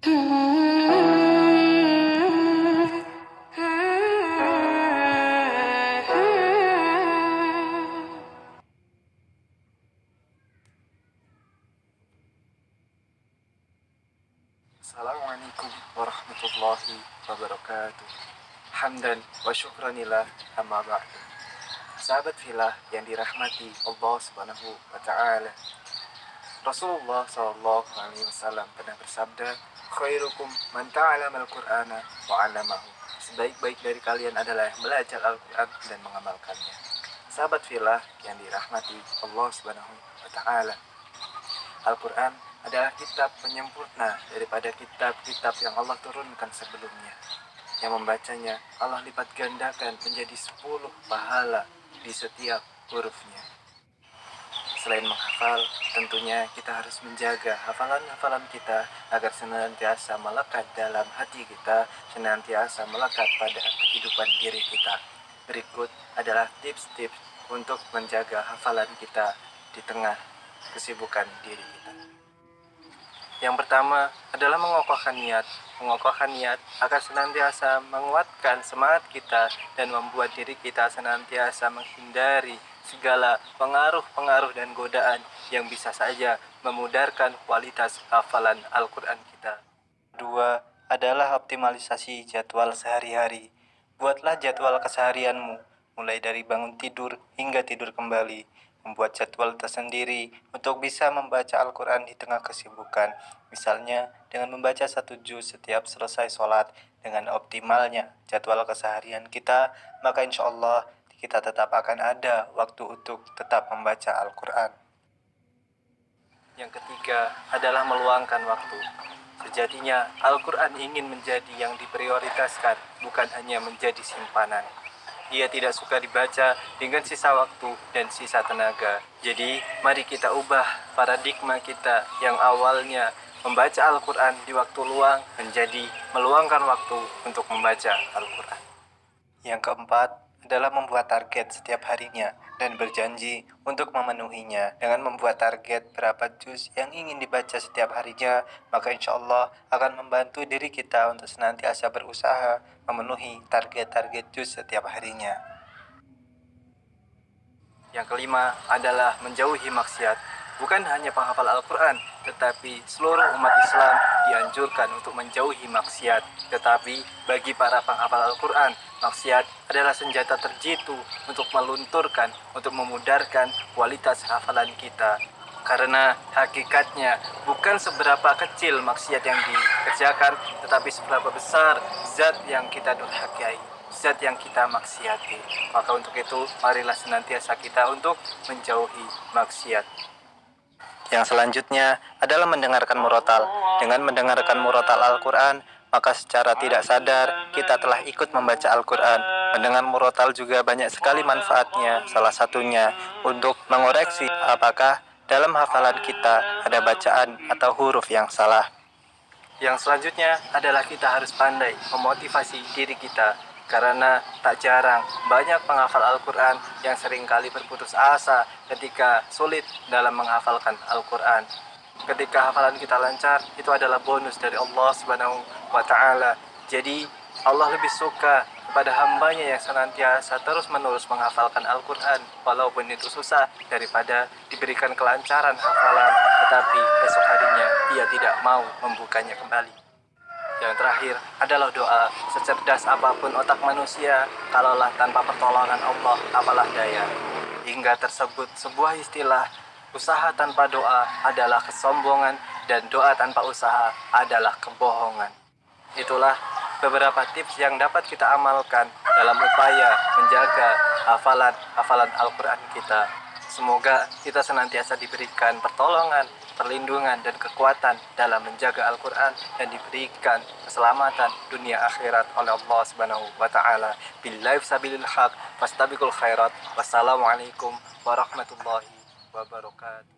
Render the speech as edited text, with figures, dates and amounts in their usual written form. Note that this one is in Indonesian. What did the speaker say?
Assalamualaikum warahmatullahi wabarakatuh. Hamdan wa syukranillah amma ba'du. Sahabat filah yang dirahmati Allah Subhanahu wa taala. Rasulullah sallallahu alaihi wasallam pernah bersabda, "Khairukum man ta'allama al-Qur'ana wa 'allamahu." Sebaik-baik dari kalian adalah yang belajar Al-Qur'an dan mengamalkannya. Sahabat filah yang dirahmati Allah Subhanahu wa taala. Al-Quran adalah kitab penyempurna daripada kitab-kitab yang Allah turunkan sebelumnya. Yang membacanya, Allah lipat gandakan menjadi 10 pahala di setiap hurufnya. Selain menghafal, tentunya kita harus menjaga hafalan-hafalan kita agar senantiasa melekat dalam hati kita, senantiasa melekat pada kehidupan diri kita. Berikut adalah tips-tips untuk menjaga hafalan kita di tengah kesibukan diri kita. Yang pertama adalah mengokohkan niat. Mengokohkan niat akan senantiasa menguatkan semangat kita dan membuat diri kita senantiasa menghindari segala pengaruh-pengaruh dan godaan yang bisa saja memudarkan kualitas hafalan Al-Quran kita. Kedua adalah optimalisasi jadwal sehari-hari. Buatlah jadwal keseharianmu, mulai dari bangun tidur hingga tidur kembali. Membuat jadwal tersendiri untuk bisa membaca Al-Quran di tengah kesibukan. Misalnya dengan membaca 1 juz setiap selesai sholat. Dengan optimalnya jadwal keseharian kita, maka insya Allah kita tetap akan ada waktu untuk tetap membaca Al-Quran. Yang ketiga adalah meluangkan waktu. Sejatinya Al-Quran ingin menjadi yang diprioritaskan, bukan hanya menjadi simpanan. Ia tidak suka dibaca dengan sisa waktu dan sisa tenaga. Jadi, mari kita ubah paradigma kita yang awalnya membaca Al-Quran di waktu luang menjadi meluangkan waktu untuk membaca Al-Quran. Yang keempat adalah membuat target setiap harinya dan berjanji untuk memenuhinya. Dengan membuat target berapa juz yang ingin dibaca setiap harinya, maka insya Allah akan membantu diri kita untuk senantiasa berusaha memenuhi target-target juz setiap harinya. Yang kelima adalah menjauhi maksiat. Bukan hanya penghafal Al-Quran, tetapi seluruh umat Islam dianjurkan untuk menjauhi maksiat. Tetapi bagi para penghafal Al-Quran, maksiat adalah senjata terjitu untuk melunturkan, untuk memudarkan kualitas hafalan kita. Karena hakikatnya bukan seberapa kecil maksiat yang dikerjakan, tetapi seberapa besar zat yang kita durhakai, zat yang kita maksiati. Maka untuk itu, marilah senantiasa kita untuk menjauhi maksiat. Yang selanjutnya adalah mendengarkan murotal. Dengan mendengarkan murotal Al-Quran, maka secara tidak sadar kita telah ikut membaca Al-Quran. Mendengar murotal juga banyak sekali manfaatnya. Salah satunya untuk mengoreksi apakah dalam hafalan kita ada bacaan atau huruf yang salah. Yang selanjutnya adalah kita harus pandai memotivasi diri kita. Karena tak jarang banyak penghafal Al-Quran yang seringkali berputus asa ketika sulit dalam menghafalkan Al-Quran. Ketika hafalan kita lancar, itu adalah bonus dari Allah Subhanahu wa ta'ala. Jadi Allah lebih suka kepada hambanya yang senantiasa terus-menerus menghafalkan Al-Quran walaupun itu susah, daripada diberikan kelancaran hafalan tetapi esok harinya ia tidak mau membukanya kembali. Yang terakhir adalah doa. Secerdas apapun otak manusia, kalaulah tanpa pertolongan Allah, apalah daya. Hingga tersebut sebuah istilah, usaha tanpa doa adalah kesombongan dan doa tanpa usaha adalah kebohongan. Itulah beberapa tips yang dapat kita amalkan dalam upaya menjaga hafalan Al-Quran kita. Semoga kita senantiasa diberikan pertolongan, perlindungan, dan kekuatan dalam menjaga Al-Quran dan diberikan keselamatan dunia akhirat oleh Allah Subhanahu wa ta'ala. Billahi sabilil haq, fastabiqul khairat. Wassalamualaikum warahmatullahi wabarakatuh.